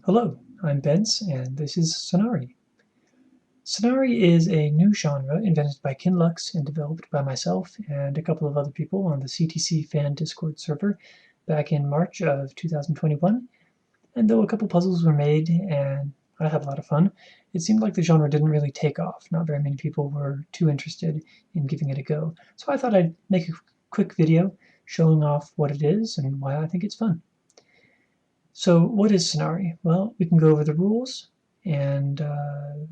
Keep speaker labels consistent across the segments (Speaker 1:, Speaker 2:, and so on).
Speaker 1: Hello, I'm Bence, and this is Sonari. Sonari is a new genre invented by Qinlux and developed by myself and a couple of other people on the CTC fan Discord server back in March of 2021. And though a couple puzzles were made and I had a lot of fun, it seemed like the genre didn't really take off. Not very many people were too interested in giving it a go. So I thought I'd make a quick video showing off what it is and why I think it's fun. So what is Sonari? Well, we can go over the rules and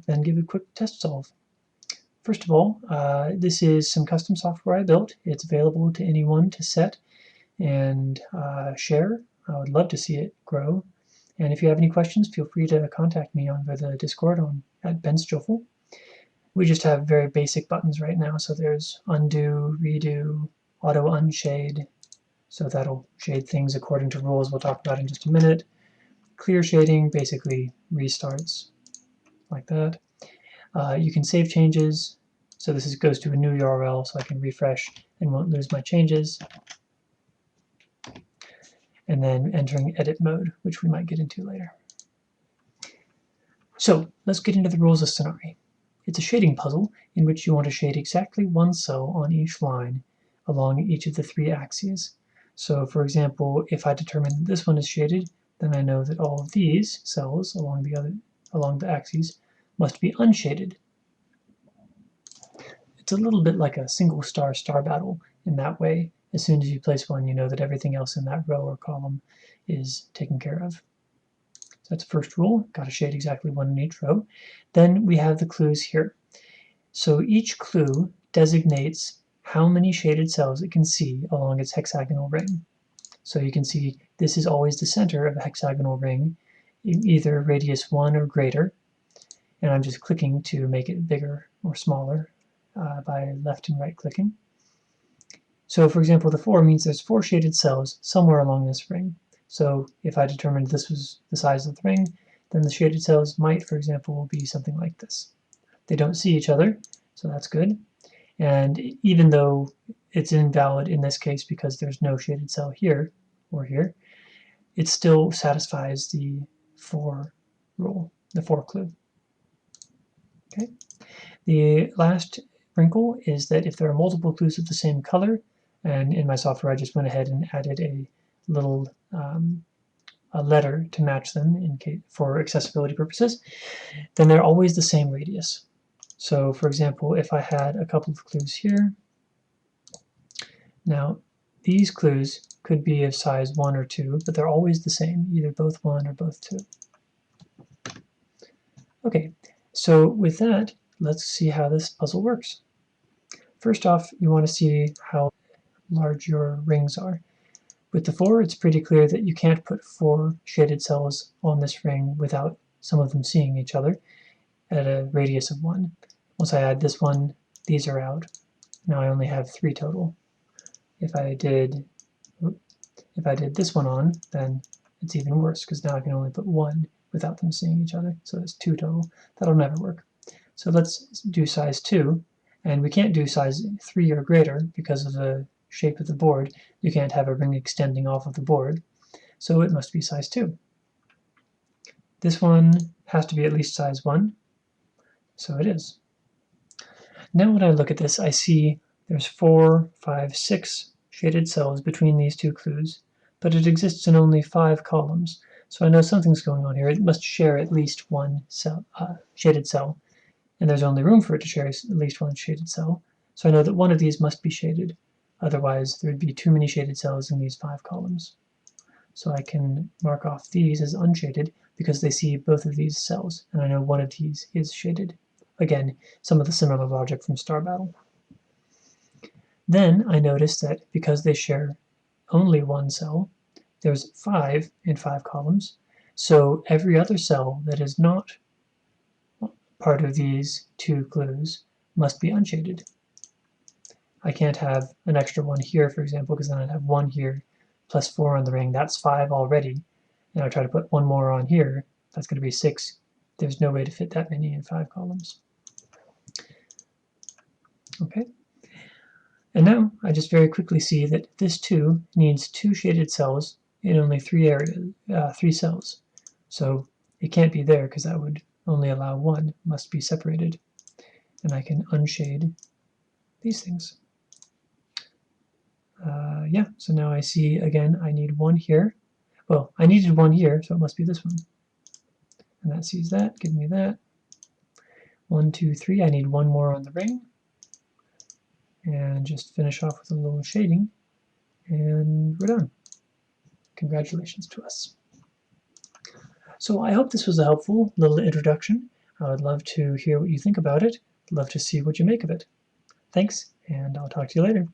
Speaker 1: then give a quick test solve. First of all, this is some custom software I built. It's available to anyone to set and share. I would love to see it grow. And if you have any questions, feel free to contact me over the Discord at BenceJoful. We just have very basic buttons right now. So there's undo, redo, auto unshade. So that'll shade things according to rules we'll talk about in just a minute. Clear shading basically restarts like that. You can save changes. So this goes to a new URL so I can refresh and won't lose my changes. And then entering edit mode, which we might get into later. So let's get into the rules of Sonari. It's a shading puzzle in which you want to shade exactly one cell on each line along each of the three axes. So for example, if I determine that this one is shaded, then I know that all of these cells along the axes must be unshaded. It's a little bit like a single star battle in that way. As soon as you place one, you know that everything else in that row or column is taken care of. So that's the first rule, got to shade exactly one in each row. Then we have the clues here. So each clue designates how many shaded cells it can see along its hexagonal ring. So you can see this is always the center of a hexagonal ring, either radius 1 or greater. And I'm just clicking to make it bigger or smaller by left and right clicking. So for example, the 4 means there's 4 shaded cells somewhere along this ring. So if I determined this was the size of the ring, then the shaded cells might, for example, be something like this. They don't see each other, so that's good. And even though it's invalid in this case because there's no shaded cell here or here, it still satisfies the 4 rule, the 4 clue. Okay. The last wrinkle is that if there are multiple clues of the same color, and in my software I just went ahead and added a little a letter to match them for accessibility purposes, then they're always the same radius. So for example, if I had a couple of clues here, now these clues could be of size 1 or 2, but they're always the same, either both 1 or both 2. Okay, so with that, let's see how this puzzle works. First off, you want to see how large your rings are. With the 4, it's pretty clear that you can't put 4 shaded cells on this ring without some of them seeing each other at a radius of 1. Once I add this one, these are out. Now I only have 3 total. If I did this one on, then it's even worse because now I can only put 1 without them seeing each other. So that's 2 total. That'll never work. So let's do size 2, and we can't do size 3 or greater because of the shape of the board. You can't have a ring extending off of the board, so it must be size 2. This one has to be at least size 1, so it is. Now when I look at this, I see there's 4, 5, 6 shaded cells between these 2 clues, but it exists in only 5 columns, so I know something's going on here. It must share at least one shaded cell, and there's only room for it to share at least one shaded cell, so I know that one of these must be shaded. Otherwise, there would be too many shaded cells in these 5 columns. So I can mark off these as unshaded because they see both of these cells, and I know one of these is shaded. Again, some of the similar logic from Star Battle. Then I notice that because they share only one cell, there's 5 in 5 columns, so every other cell that is not part of these 2 clues must be unshaded. I can't have an extra one here, for example, because then I'd have 1 here plus 4 on the ring. That's 5 already. And I try to put 1 more on here. That's going to be 6. There's no way to fit that many in 5 columns. Okay. And now I just very quickly see that this 2 needs 2 shaded cells in only 3 cells. So it can't be there because that would only allow one. It must be separated. And I can unshade these things. Yeah, so now I see, again, I need one here. Well, I needed one here, so it must be this one. And that sees that, give me that. 1, 2, 3, I need one more on the ring. And just finish off with a little shading. And we're done. Congratulations to us. So I hope this was a helpful little introduction. I would love to hear what you think about it. I'd love to see what you make of it. Thanks, and I'll talk to you later.